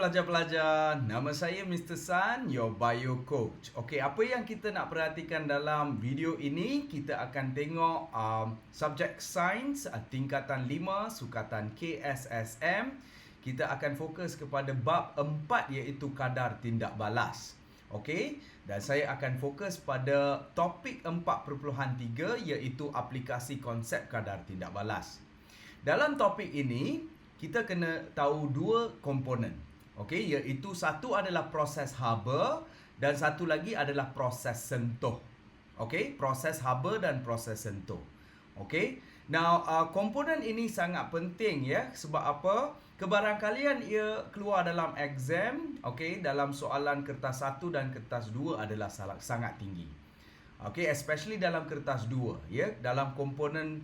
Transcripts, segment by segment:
pelajar-pelajar, nama saya Mr. San, your bio coach. Okey, apa yang kita nak perhatikan dalam video ini, kita akan tengok subjek sains tingkatan 5 sukatan KSSM. Kita akan fokus kepada bab 4 iaitu kadar tindak balas. Okey, dan saya akan fokus pada topik 4.3 iaitu aplikasi konsep kadar tindak balas. Dalam topik ini, kita kena tahu dua komponen. Okey, iaitu satu adalah proses haba dan satu lagi adalah proses sentuh. Okey, proses haba dan proses sentuh. Okey. Now, komponen ini sangat penting ya. Sebab apa? Kebarangkalian ia keluar dalam exam, okey, dalam soalan kertas 1 dan kertas 2 adalah sangat tinggi. Okay, especially dalam kertas 2 ya, dalam komponen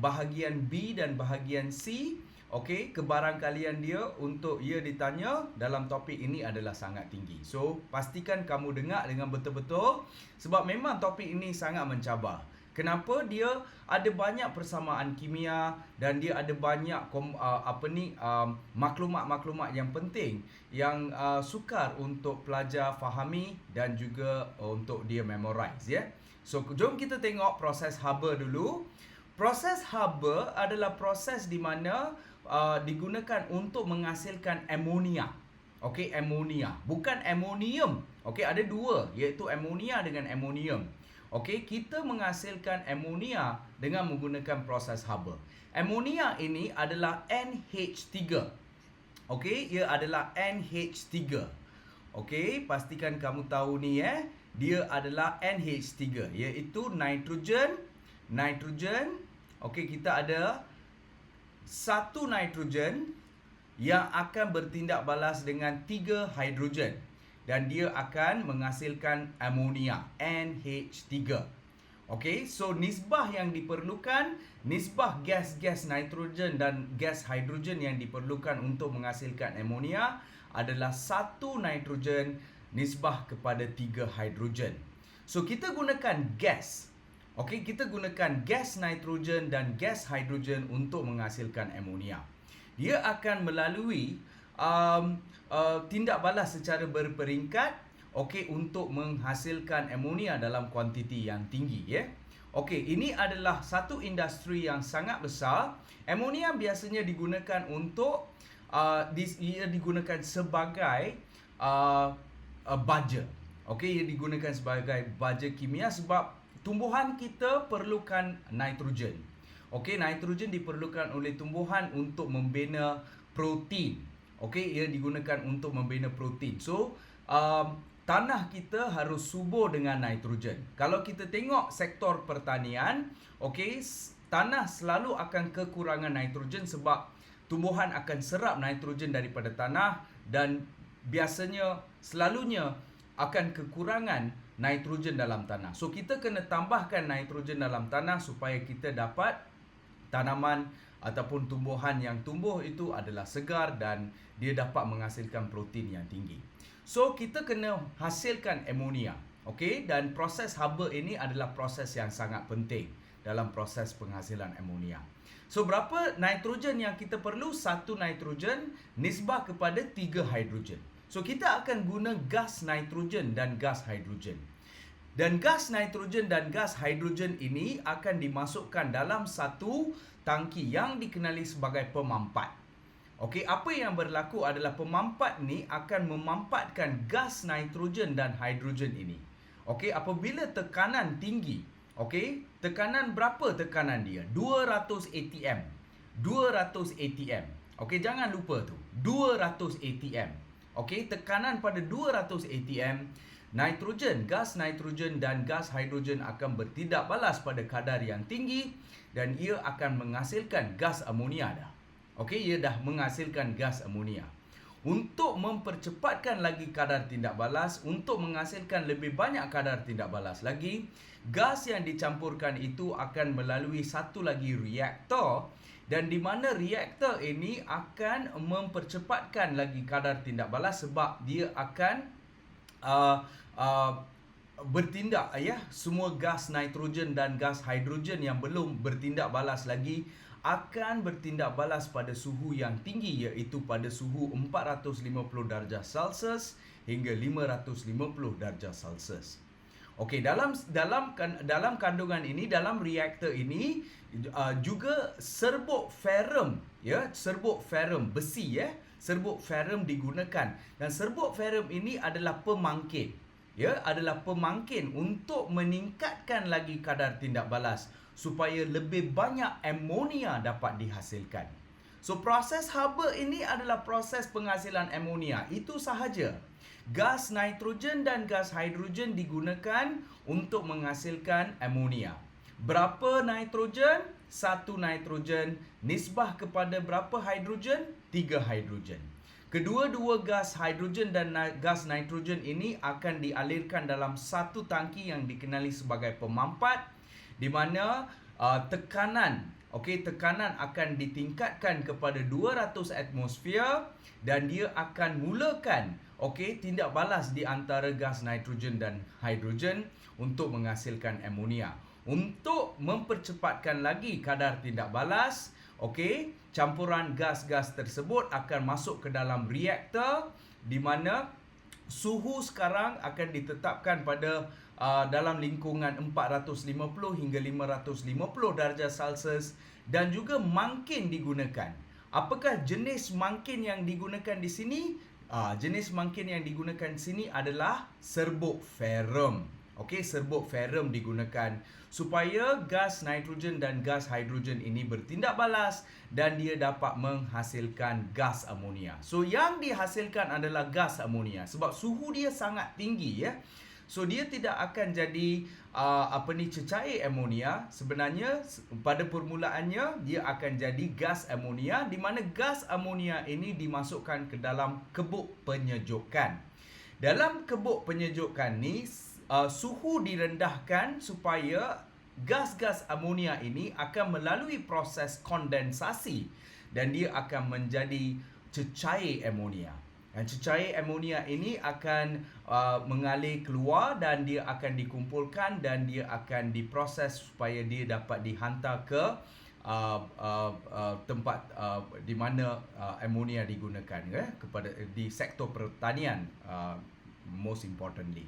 bahagian B dan bahagian C. Okey, kebarangkalian dia untuk ia ditanya dalam topik ini adalah sangat tinggi. So, pastikan kamu dengar dengan betul-betul sebab memang topik ini sangat mencabar. Kenapa? Dia ada banyak persamaan kimia dan dia ada banyak maklumat-maklumat yang penting yang sukar untuk pelajar fahami dan juga untuk dia memorize ya. So, jom kita tengok proses haba dulu. Proses haba adalah proses di mana digunakan untuk menghasilkan amonia. Okey, amonia, bukan amonium. Okey, ada dua iaitu amonia dengan amonium. Okey, kita menghasilkan amonia dengan menggunakan proses haba. Amonia ini adalah NH3. Okey, ia adalah NH3. Okey, pastikan kamu tahu ni dia adalah NH3 iaitu nitrogen. Okey, kita ada satu nitrogen yang akan bertindak balas dengan 3 hidrogen dan dia akan menghasilkan amonia NH3. Okey, so nisbah yang diperlukan, nisbah gas-gas nitrogen dan gas hidrogen yang diperlukan untuk menghasilkan amonia adalah 1 nitrogen nisbah kepada 3 hidrogen. So kita gunakan gas. Okey, kita gunakan gas nitrogen dan gas hidrogen untuk menghasilkan amonia. Dia akan melalui tindak balas secara berperingkat, okey, untuk menghasilkan amonia dalam kuantiti yang tinggi ya. Okey, ini adalah satu industri yang sangat besar. Amonia biasanya digunakan untuk ia digunakan sebagai baja. Okey, ia digunakan sebagai baja kimia sebab tumbuhan kita perlukan nitrogen. Okey, nitrogen diperlukan oleh tumbuhan untuk membina protein. Okey, ia digunakan untuk membina protein. So, tanah kita harus subur dengan nitrogen. Kalau kita tengok sektor pertanian, okey, tanah selalu akan kekurangan nitrogen sebab tumbuhan akan serap nitrogen daripada tanah dan biasanya selalunya akan kekurangan nitrogen dalam tanah. So, kita kena tambahkan nitrogen dalam tanah supaya kita dapat tanaman ataupun tumbuhan yang tumbuh itu adalah segar dan dia dapat menghasilkan protein yang tinggi. So, kita kena hasilkan amonia. Okey, dan proses haba ini adalah proses yang sangat penting dalam proses penghasilan amonia. So, berapa nitrogen yang kita perlu? 1 nitrogen nisbah kepada 3 hidrogen. So, kita akan guna gas nitrogen dan gas hidrogen. Dan gas nitrogen dan gas hidrogen ini akan dimasukkan dalam satu tangki yang dikenali sebagai pemampat. Okey, apa yang berlaku adalah pemampat ni akan memampatkan gas nitrogen dan hidrogen ini. Okey, apabila tekanan tinggi, okey, tekanan berapa tekanan dia? 200 atm. 200 atm. Okey, jangan lupa tu. 200 atm. Okey, tekanan pada 200 atm, nitrogen, gas nitrogen dan gas hidrogen akan bertindak balas pada kadar yang tinggi dan ia akan menghasilkan gas amonia dah. Okey, ia dah menghasilkan gas amonia. Untuk mempercepatkan lagi kadar tindak balas, untuk menghasilkan lebih banyak kadar tindak balas lagi, gas yang dicampurkan itu akan melalui satu lagi reaktor dan di mana reaktor ini akan mempercepatkan lagi kadar tindak balas sebab dia akan bertindak ya, semua gas nitrogen dan gas hidrogen yang belum bertindak balas lagi akan bertindak balas pada suhu yang tinggi, iaitu pada suhu 450 darjah Celsius hingga 550 darjah Celsius. Okey, dalam kandungan ini, dalam reaktor ini juga serbuk ferrum, serbuk ferrum besi, serbuk ferrum digunakan, dan serbuk ferrum ini adalah pemangkit, adalah pemangkit untuk meningkatkan lagi kadar tindak balas supaya lebih banyak amonia dapat dihasilkan. So proses haba ini adalah proses penghasilan amonia, itu sahaja. Gas nitrogen dan gas hidrogen digunakan untuk menghasilkan amonia. Berapa nitrogen? 1 nitrogen. Nisbah kepada berapa hidrogen? 3 hidrogen. Kedua-dua gas hidrogen dan gas nitrogen ini akan dialirkan dalam satu tangki yang dikenali sebagai pemampat, di mana tekanan akan ditingkatkan kepada 200 atmosfer, dan dia akan mulakan tindak balas di antara gas nitrogen dan hidrogen untuk menghasilkan amonia. Untuk mempercepatkan lagi kadar tindak balas, campuran gas-gas tersebut akan masuk ke dalam reaktor, di mana suhu sekarang akan ditetapkan pada dalam lingkungan 450 hingga 550 darjah Celsius, dan juga mangkin digunakan. Apakah jenis mangkin yang digunakan di sini? Jenis mangkin yang digunakan di sini adalah serbuk ferrum. Serbuk ferrum digunakan supaya gas nitrogen dan gas hidrogen ini bertindak balas dan dia dapat menghasilkan gas amonia. So yang dihasilkan adalah gas amonia sebab suhu dia sangat tinggi, So dia tidak akan jadi cecair amonia. Sebenarnya pada permulaannya dia akan jadi gas amonia, di mana gas amonia ini dimasukkan ke dalam kebuk penyejukan. Dalam kebuk penyejukan ni suhu direndahkan supaya gas-gas amonia ini akan melalui proses kondensasi dan dia akan menjadi cecair amonia. Dan cecair amonia ini akan mengalir keluar dan dia akan dikumpulkan dan dia akan diproses supaya dia dapat dihantar ke tempat di mana amonia digunakan, kepada di sektor pertanian, most importantly.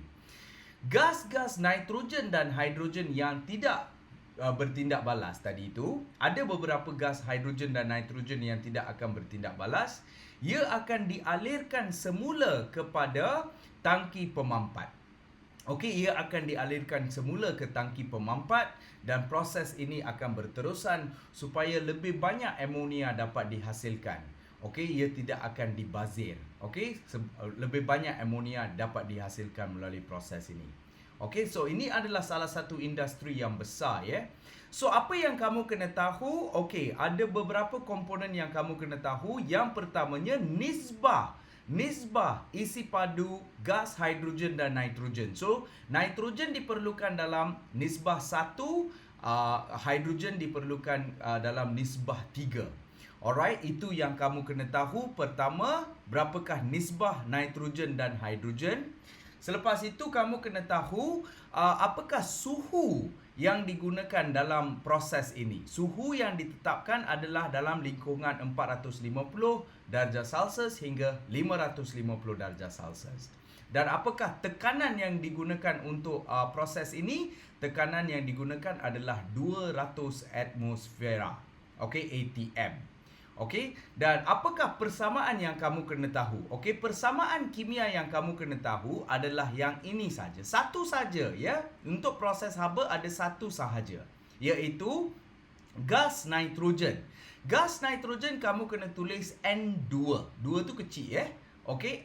Gas-gas nitrogen dan hidrogen yang tidak bertindak balas tadi itu, ada beberapa gas hidrogen dan nitrogen yang tidak akan bertindak balas. Ia akan dialirkan semula kepada tangki pemampat. Ia akan dialirkan semula ke tangki pemampat dan proses ini akan berterusan supaya lebih banyak amonia dapat dihasilkan. Ia tidak akan dibazir. Lebih banyak amonia dapat dihasilkan melalui proses ini. So ini adalah salah satu industri yang besar, So apa yang kamu kena tahu? Ada beberapa komponen yang kamu kena tahu. Yang pertamanya nisbah isi padu gas hidrogen dan nitrogen. So nitrogen diperlukan dalam nisbah 1, hidrogen diperlukan dalam nisbah 3. Alright, itu yang kamu kena tahu. Pertama, berapakah nisbah nitrogen dan hidrogen? Selepas itu kamu kena tahu apakah suhu yang digunakan dalam proses ini. Suhu yang ditetapkan adalah dalam lingkungan 450 darjah Celsius hingga 550 darjah Celsius. Dan apakah tekanan yang digunakan untuk proses ini? Tekanan yang digunakan adalah 200 atmosfera, ATM. Dan apakah persamaan yang kamu kena tahu? Persamaan kimia yang kamu kena tahu adalah yang ini saja. Satu saja, Untuk proses haba ada satu sahaja, iaitu gas nitrogen. Gas nitrogen kamu kena tulis N2. 2 tu kecil,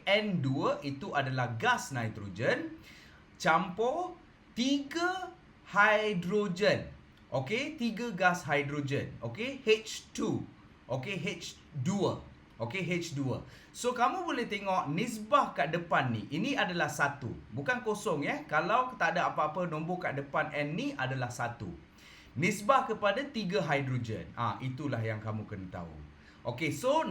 N2 itu adalah gas nitrogen campur 3 hidrogen. 3 gas hidrogen. H2. H2. H2. So kamu boleh tengok nisbah kat depan ni. Ini adalah 1. Bukan kosong, Kalau tak ada apa-apa nombor kat depan N ni adalah 1. Nisbah kepada 3 hidrogen. Itulah yang kamu kena tahu. Okey, so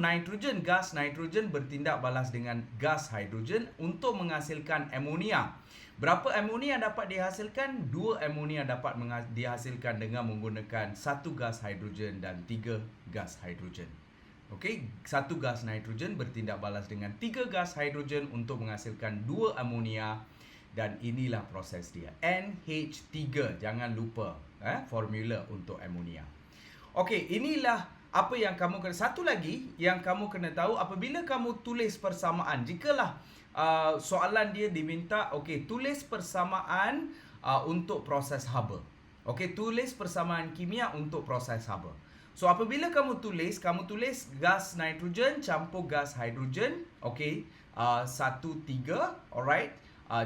gas nitrogen bertindak balas dengan gas hidrogen untuk menghasilkan amonia. Berapa amonia dapat dihasilkan? 2 amonia dapat dihasilkan dengan menggunakan 1 gas hidrogen dan 3 gas hidrogen. Okey, 1 gas nitrogen bertindak balas dengan 3 gas hidrogen untuk menghasilkan 2 amonia, dan inilah proses dia. NH3, jangan lupa formula untuk amonia. Okey, inilah apa yang kamu kena. Satu lagi yang kamu kena tahu, apabila kamu tulis persamaan, jikalah soalan dia diminta, okey, tulis persamaan untuk proses Haber. Okey, tulis persamaan kimia untuk proses Haber. So apabila kamu tulis gas nitrogen campur gas hidrogen, okey, 1:3, alright,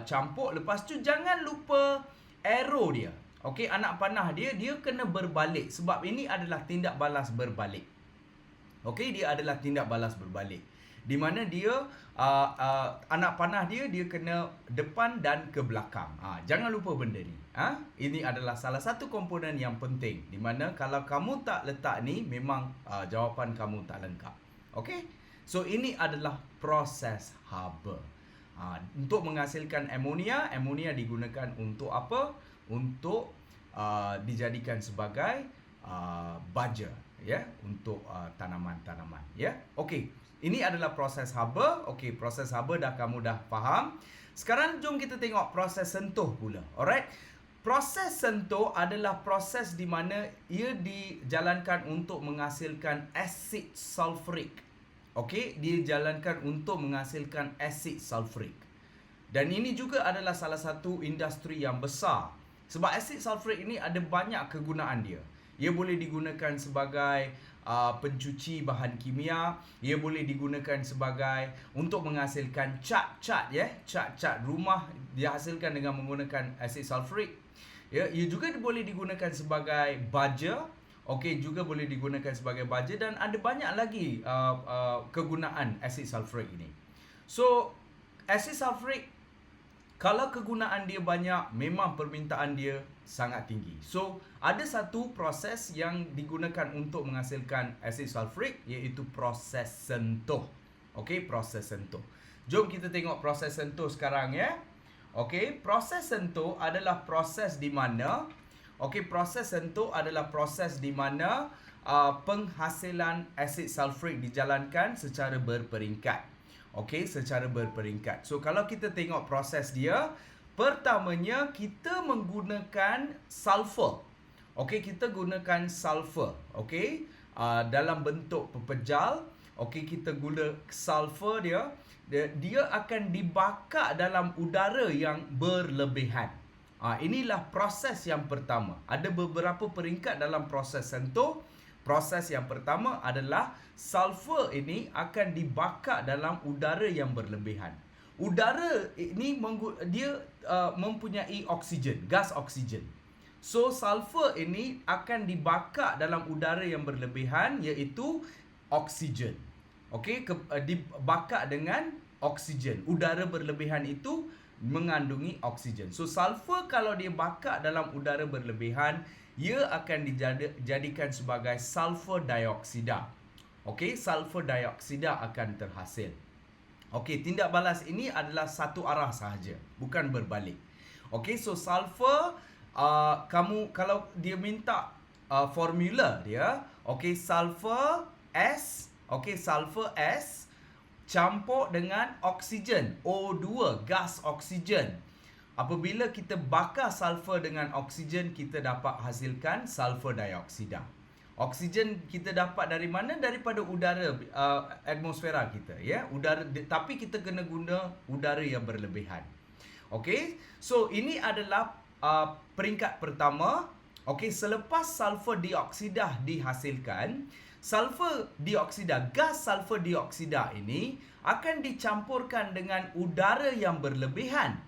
campur. Lepas tu jangan lupa arrow dia. Okey, anak panah dia kena berbalik sebab ini adalah tindak balas berbalik. Okey, dia adalah tindak balas berbalik, di mana dia anak panah dia kena depan dan ke belakang. Jangan lupa benda ni. Ini adalah salah satu komponen yang penting, di mana kalau kamu tak letak ni, memang jawapan kamu tak lengkap. Okey, so ini adalah proses Haber. Untuk menghasilkan amonia digunakan untuk apa? Untuk dijadikan sebagai baja, ya, untuk tanaman-tanaman, ya. Okey, ini adalah proses Haber. Okey, proses Haber kamu dah faham. Sekarang jom kita tengok proses sentuh pula. Alright. Proses sentuh adalah proses di mana ia dijalankan untuk menghasilkan asid sulfurik. Okey, dijalankan untuk menghasilkan asid sulfurik. Dan ini juga adalah salah satu industri yang besar. Sebab asid sulfurik ini ada banyak kegunaan dia. Ia boleh digunakan sebagai pencuci bahan kimia, ia boleh digunakan sebagai untuk menghasilkan cat, ya, cat rumah dihasilkan dengan menggunakan asid sulfurik. Ya, ia juga boleh digunakan sebagai baja. Okey, juga boleh digunakan sebagai baja, dan ada banyak lagi kegunaan asid sulfurik ini. So, asid sulfurik, kalau kegunaan dia banyak, memang permintaan dia sangat tinggi. So, ada satu proses yang digunakan untuk menghasilkan asid sulfurik, iaitu proses sentuh. Okey, proses sentuh. Jom kita tengok proses sentuh sekarang, ya. Okey, proses sentuh adalah proses di mana penghasilan asid sulfurik dijalankan secara berperingkat. Okey, secara berperingkat. So, kalau kita tengok proses dia, pertamanya kita menggunakan sulfur. Okey, kita gunakan sulfur. Okey, dalam bentuk pepejal. Okey, kita guna sulfur dia akan dibakar dalam udara yang berlebihan. Inilah proses yang pertama. Ada beberapa peringkat dalam proses sentuh. Proses yang pertama adalah sulfur ini akan dibakar dalam udara yang berlebihan. Udara ini dia mempunyai oksigen, gas oksigen. So sulfur ini akan dibakar dalam udara yang berlebihan, iaitu oksigen. Okey, dibakar dengan oksigen. Udara berlebihan itu mengandungi oksigen. So sulfur kalau dia bakar dalam udara berlebihan, ia akan dijadikan sebagai sulfur dioksida. Okey, sulfur dioksida akan terhasil. Okey, tindak balas ini adalah satu arah sahaja, bukan berbalik. Okey, so sulfur, kamu kalau dia minta formula dia, okey, sulfur S, okey, sulfur S campur dengan oksigen, O2, gas oksigen. Apabila kita bakar sulfur dengan oksigen, kita dapat hasilkan sulfur dioksida. Oksigen kita dapat dari mana? Daripada udara, atmosfera kita, ya. Udara, tapi kita kena guna udara yang berlebihan. Okey, so ini adalah peringkat pertama. Okey, selepas sulfur dioksida dihasilkan, gas sulfur dioksida ini akan dicampurkan dengan udara yang berlebihan.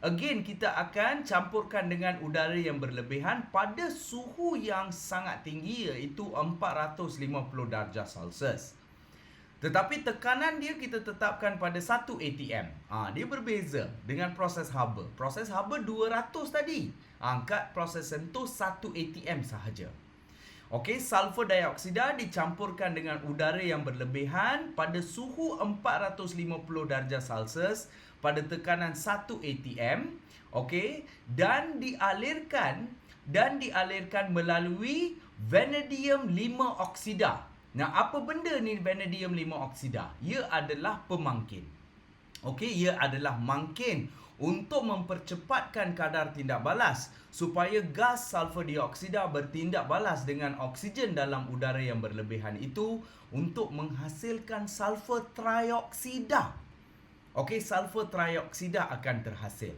Again, kita akan campurkan dengan udara yang berlebihan pada suhu yang sangat tinggi, iaitu 450 darjah Celsius. Tetapi tekanan dia kita tetapkan pada 1 atm. Dia berbeza dengan proses Haber. Proses Haber 200 tadi. Angkat proses sentuh 1 atm sahaja. Okey, sulfur dioksida dicampurkan dengan udara yang berlebihan pada suhu 450 darjah Celsius pada tekanan 1 atm, okey, dan dialirkan melalui vanadium 5 oksida. Nah, apa benda ni vanadium 5 oksida? Ia adalah pemangkin. Okey, ia adalah mangkin untuk mempercepatkan kadar tindak balas supaya gas sulfur dioksida bertindak balas dengan oksigen dalam udara yang berlebihan itu untuk menghasilkan sulfur trioksida. Okey, sulfur trioksida akan terhasil.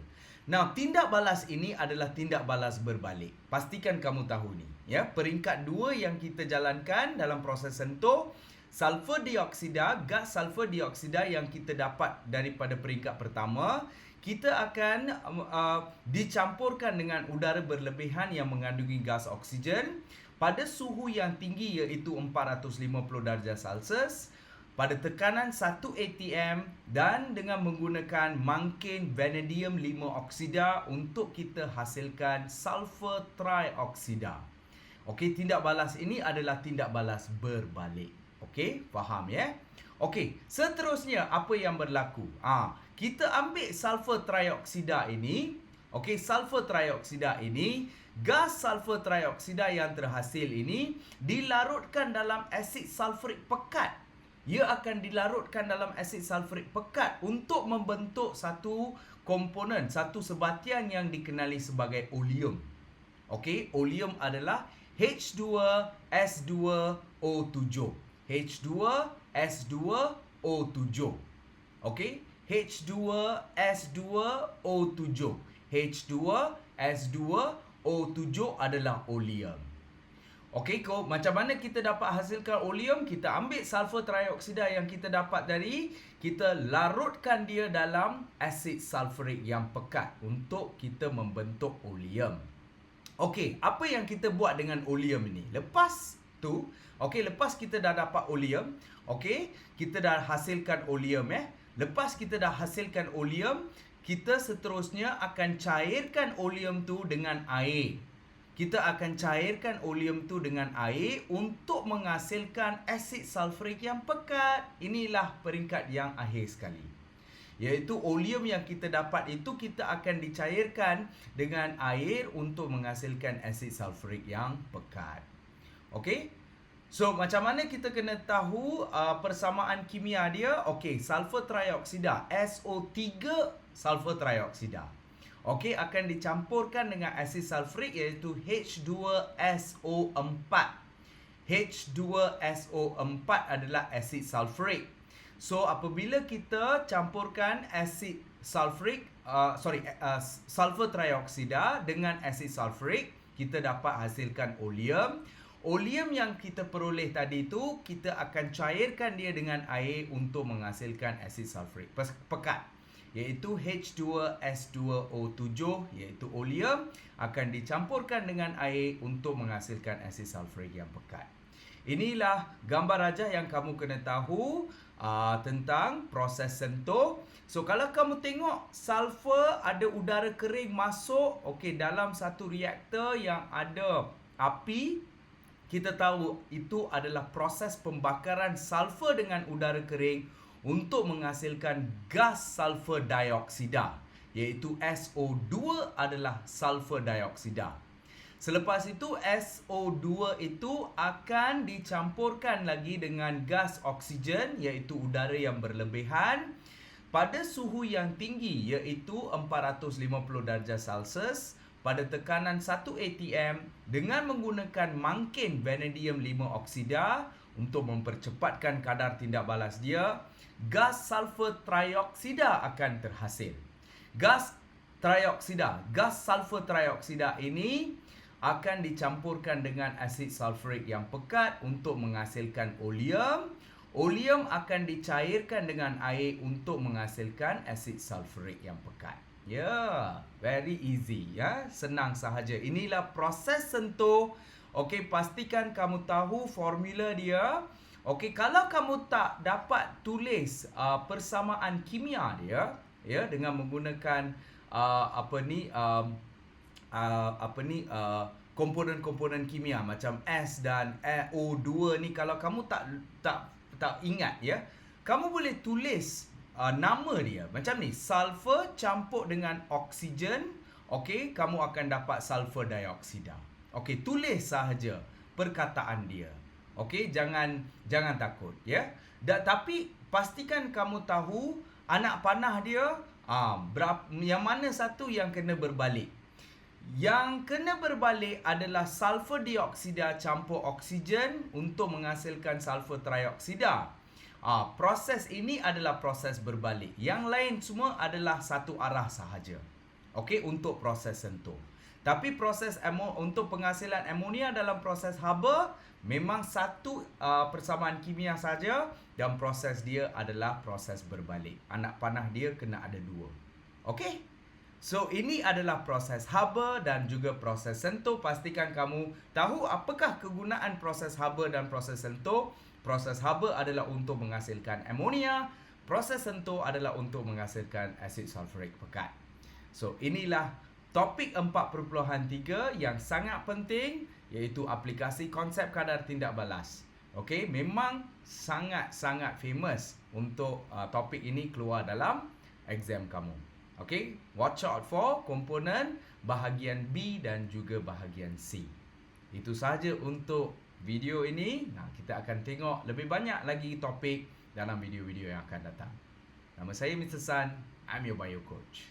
Nah, tindak balas ini adalah tindak balas berbalik. Pastikan kamu tahu ni, ya. Peringkat 2 yang kita jalankan dalam proses sentuh, sulfur dioksida, gas sulfur dioksida yang kita dapat daripada peringkat pertama, kita akan dicampurkan dengan udara berlebihan yang mengandungi gas oksigen pada suhu yang tinggi iaitu 450 darjah Celsius pada tekanan 1 atm dan dengan menggunakan mangkin vanadium 5 oksida untuk kita hasilkan sulfur trioksida. Okey, tindak balas ini adalah tindak balas berbalik. Okey, faham ya? Okey, seterusnya apa yang berlaku? Kita ambil sulfur trioksida ini. Okey, sulfur trioksida ini, gas sulfur trioksida yang terhasil ini dilarutkan dalam asid sulfurik pekat. Ia akan dilarutkan dalam asid sulfurik pekat untuk membentuk satu komponen, satu sebatian yang dikenali sebagai oleum. Okey, oleum adalah H2S2O7. H2S2O7. Okey, H2S2O7. H2S2O7 adalah oleum. Okey, macam mana kita dapat hasilkan oleum? Kita ambil sulfur trioksida yang kita dapat dari, kita larutkan dia dalam asid sulfurik yang pekat untuk kita membentuk oleum. Okey, apa yang kita buat dengan oleum ini? Lepas kita dah dapat oleum, okey, kita dah hasilkan oleum Lepas kita dah hasilkan oleum, kita seterusnya akan cairkan oleum tu dengan air. Kita akan cairkan oleum tu dengan air untuk menghasilkan asid sulfurik yang pekat. Inilah peringkat yang akhir sekali. Iaitu oleum yang kita dapat itu kita akan dicairkan dengan air untuk menghasilkan asid sulfurik yang pekat. Okey? So, macam mana kita kena tahu persamaan kimia dia? Okey, sulfur trioksida, SO3 sulfur trioksida. Okey, akan dicampurkan dengan asid sulfurik iaitu H2SO4. H2SO4 adalah asid sulfurik. So, apabila kita campurkan asid sulfurik, sulfur trioksida dengan asid sulfurik, kita dapat hasilkan oleum. Oleum yang kita peroleh tadi tu, kita akan cairkan dia dengan air untuk menghasilkan asid sulfurik pekat, iaitu H2S2O7, iaitu oleum akan dicampurkan dengan air untuk menghasilkan asid sulfurik yang pekat. Inilah gambar rajah yang kamu kena tahu tentang proses sentuh. So, kalau kamu tengok sulfur ada udara kering masuk dalam satu reaktor yang ada api, kita tahu itu adalah proses pembakaran sulfur dengan udara kering untuk menghasilkan gas sulfur dioksida, iaitu SO2 adalah sulfur dioksida. Selepas itu SO2 itu akan dicampurkan lagi dengan gas oksigen, iaitu udara yang berlebihan pada suhu yang tinggi, iaitu 450 darjah Celsius pada tekanan 1 atm dengan menggunakan mangkin vanadium 5 oksida untuk mempercepatkan kadar tindak balas dia, gas sulfur trioksida akan terhasil. Gas sulfur trioksida ini akan dicampurkan dengan asid sulfurik yang pekat untuk menghasilkan oleum. Oleum akan dicairkan dengan air untuk menghasilkan asid sulfurik yang pekat. Very easy, senang sahaja. Inilah proses sentuh. Okey, pastikan kamu tahu formula dia. Okey, kalau kamu tak dapat tulis persamaan kimia dia, dengan menggunakan komponen-komponen kimia macam S dan O2 ni, kalau kamu tak ingat ya, kamu boleh tulis nama dia macam ni, sulfur campur dengan oksigen, okey, kamu akan dapat sulfur dioksida. Okey, tulis sahaja perkataan dia. Okey, jangan takut ya. Tapi pastikan kamu tahu anak panah dia yang mana satu yang kena berbalik. Yang kena berbalik adalah sulfur dioksida campur oksigen untuk menghasilkan sulfur trioksida. Proses ini adalah proses berbalik. Yang lain semua adalah satu arah sahaja. Okey, untuk proses sentuh. Tapi proses untuk penghasilan amonia dalam proses haba memang satu persamaan kimia saja, dan proses dia adalah proses berbalik. Anak panah dia kena ada dua. Okey? So, ini adalah proses haba dan juga proses sentuh. Pastikan kamu tahu apakah kegunaan proses haba dan proses sentuh. Proses haba adalah untuk menghasilkan amonia. Proses sentuh adalah untuk menghasilkan asid sulfurik pekat. So, inilah topik 4.3 yang sangat penting, iaitu aplikasi konsep kadar tindak balas. Okey, memang sangat-sangat famous untuk topik ini keluar dalam exam kamu. Okey, watch out for komponen bahagian B dan juga bahagian C. Itu sahaja untuk video ini. Kita akan tengok lebih banyak lagi topik dalam video-video yang akan datang. Nama saya Mr. San, I'm your bio coach.